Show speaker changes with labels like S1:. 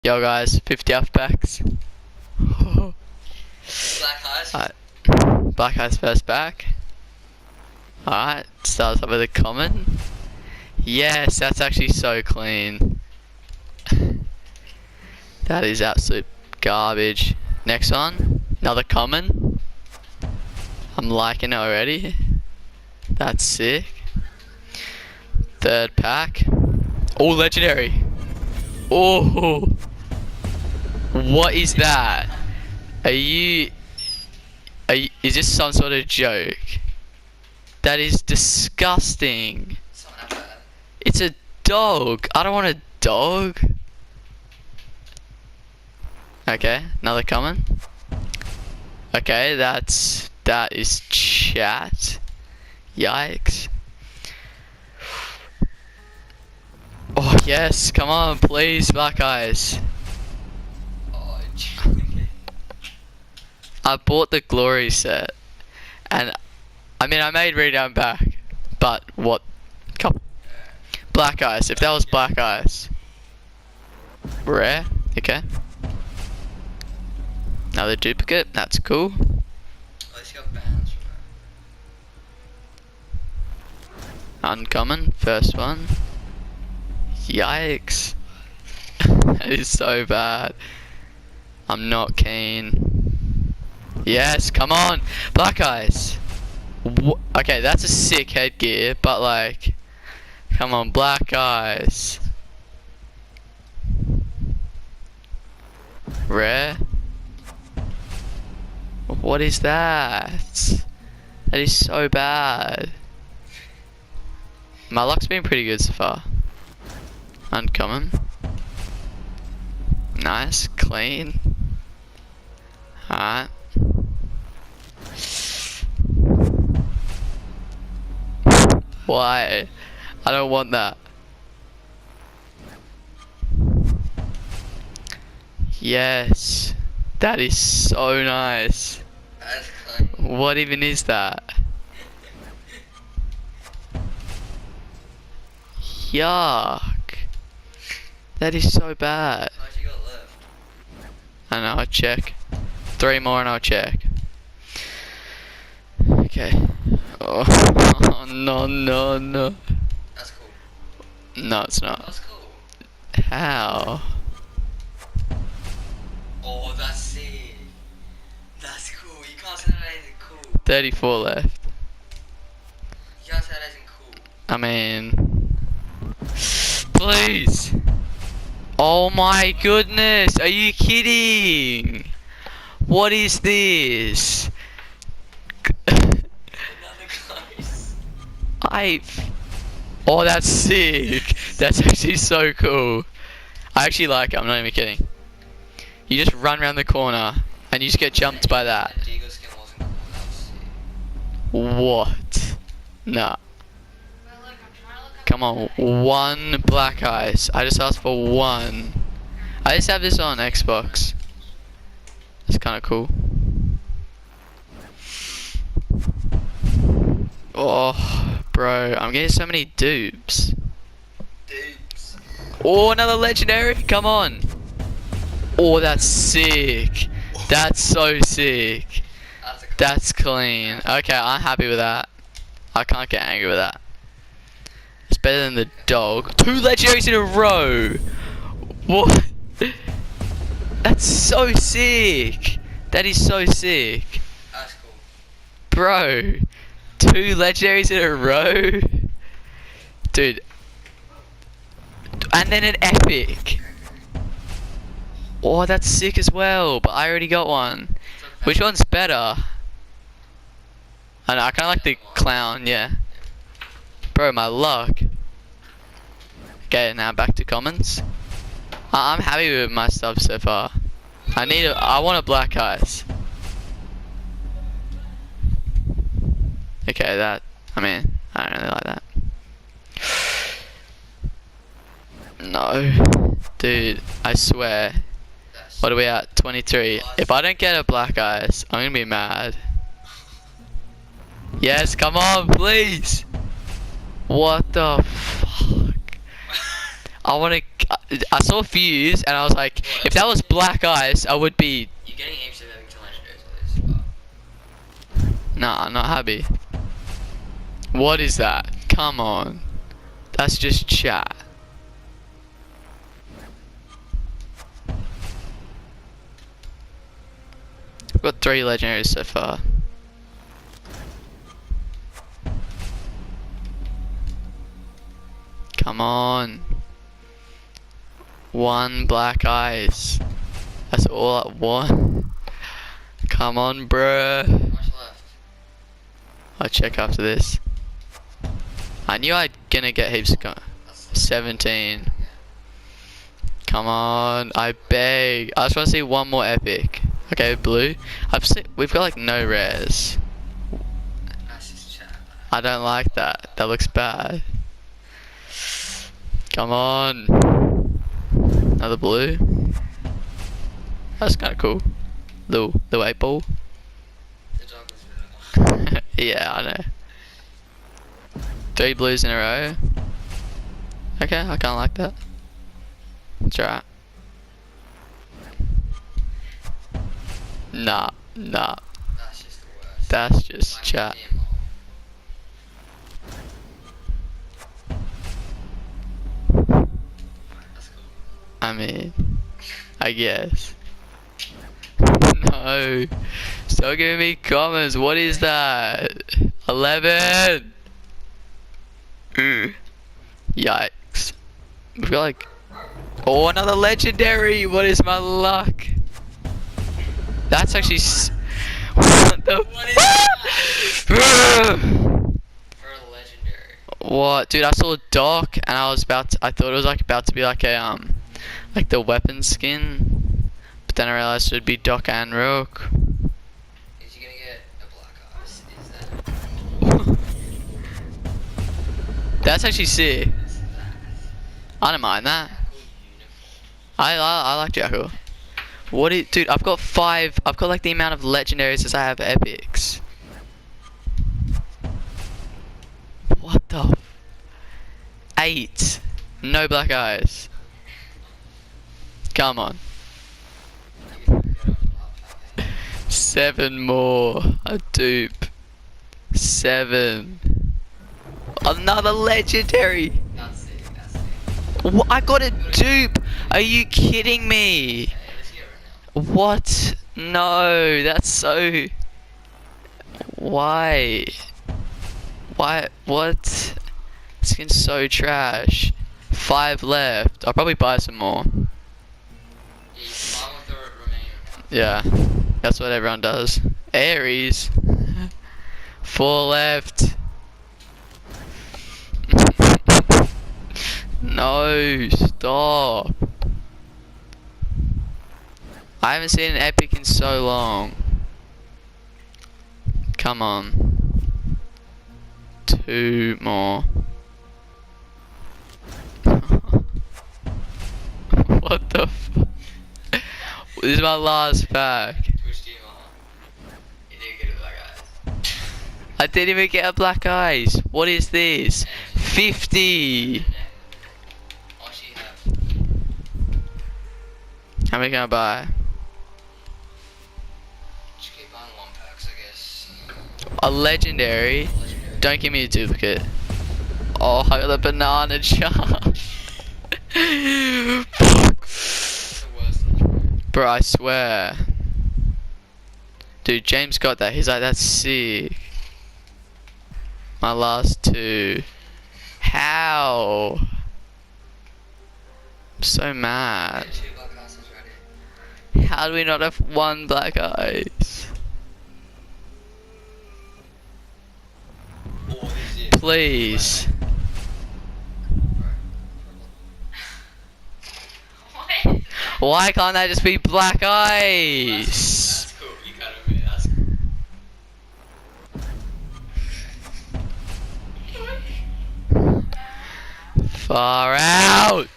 S1: Yo guys, 50 Alpha Packs.
S2: Black eyes.
S1: Alright, Black Eyes first back. Alright, starts off with a common. Yes, that's actually so clean. That is absolute garbage. Next one, another common. I'm liking it already. That's sick. Third pack. Oh, legendary. Oh, what is that? Is this some sort of joke? That is disgusting. It's a dog. I don't want a dog. Okay, another common. Okay, that is chat. Yikes. Oh yes, come on, please, Black Eyes. I bought the glory set, and I mean I made renown back, but what? Come, Black Eyes. If that was Black Eyes, rare. Okay. Another duplicate. That's cool. Uncommon. First one. Yikes. That is so bad. I'm not keen. Yes, come on. Black Eyes. Okay, that's a sick headgear, but like, come on, Black Eyes. Rare. What is that? That is so bad. My luck's been pretty good so far. Uncommon. Nice, clean. Alright. Why? I don't want that. Yes. That is so nice. What even is that? Yuck. That is so bad. I know, I'll check. 3 more and I'll check. Okay. Oh, no.
S2: That's cool.
S1: No, it's not.
S2: That's cool.
S1: How?
S2: Oh, that's sick. That's cool. You can't say that isn't cool.
S1: 34 left.
S2: You can't say that isn't cool.
S1: I mean, please. Oh my goodness, are you kidding? What is this?
S2: Another ghost.
S1: Oh, that's sick. That's actually so cool. I actually like it, I'm not even kidding. You just run around the corner and you just get jumped by that. What? Nah. Come on, 1 Black Eyes. I just asked for 1. I just have this on Xbox. It's kind of cool. Oh, bro, I'm getting so many dupes. Oh, another legendary. Come on. Oh, that's sick. That's so sick. That's clean. Okay, I'm happy with that. I can't get angry with that. It's better than the dog. 2 legendaries in a row. What? That's so sick. That is so sick.
S2: That's cool.
S1: Bro, 2 legendaries in a row. Dude. And then an epic. Oh, that's sick as well. But I already got one. Which one's better? I know, I kind of like the clown, yeah. Bro, my luck. Okay, now back to commons. I'm happy with my stuff so far. I want a Black Eyes. Okay, I mean, I don't really like that. No. Dude, I swear. What are we at? 23. If I don't get a Black Eyes, I'm gonna be mad. Yes, come on, please. What the fuck? I saw Fuse and I was like, if that was Black Ice, I would be.
S2: You're getting aimps of having 2 legendaries at least.
S1: Nah, I'm not happy. What is that? Come on. That's just chat. I've got 3 legendaries so far. Come on. 1 Black Ice. That's all I want. Come on, bruh.
S2: How much left?
S1: I'll check after this. I knew I'd gonna get heaps of 17. Come on, I beg. I just want to see 1 more epic. Okay, blue. We've got like no rares.
S2: That's just chat.
S1: I don't like that. That looks bad. Come on. Another blue. That's kind of cool. Little 8 ball.
S2: The dog was better.
S1: Yeah, I know. 3 blues in a row. Okay, I kinda like that. It's alright. Nah.
S2: That's just the worst.
S1: That's just
S2: Like,
S1: chat.
S2: That's cool.
S1: I mean, I guess. No. Stop giving me comments. What is that? 11. Yikes. We've got like. Oh, another legendary. What is my luck? That's actually. What the?
S2: What is that? For a legendary.
S1: What, dude? I saw a dock, and I thought it was like about to be like a like the weapon skin, but then I realized it would be Doc and Rook.
S2: Is he gonna get a Black Ice? Is that?
S1: That's actually sick.
S2: Is that?
S1: I don't mind that.
S2: Cool uniform.
S1: I like Jackal. Dude? I've got 5. I've got like the amount of legendaries as I have epics. What the? 8. No Black Eyes. Come on. 7 more. A dupe. 7. Another legendary.
S2: That's sick. That's sick.
S1: What? I got a dupe. Are you kidding me?
S2: Yeah, let's get it now.
S1: What? No, that's so. Why? Why? What? This skin's so trash. 5 left. I'll probably buy some more.
S2: Yeah, you can buy with the remaining account.
S1: Yeah, that's what everyone does. Aries. 4 left. No, stop. I haven't seen an epic in so long. Come on. 2 more. What the fuck? This is my last pack.
S2: Which do you want? You didn't get a Black Ice.
S1: I didn't even get a Black Eyes. What is this? 50.
S2: How much do you have?
S1: How many can I buy?
S2: Just keep buying 1 packs, I guess.
S1: A legendary.
S2: Legendary.
S1: Don't give me a duplicate. Oh, I got the banana charm.
S2: That's the worst legendary.
S1: Bro, I swear. Dude, James got that. He's like, that's sick. My last 2. How? I'm so mad.
S2: Get 2 Black Ices ready.
S1: How do we not have 1 Black Eyes?
S2: Oh, this is.
S1: Please.
S2: What?
S1: Why can't that just be Black Eyes?
S2: That's cool. You gotta admit, that's cool.
S1: Far out.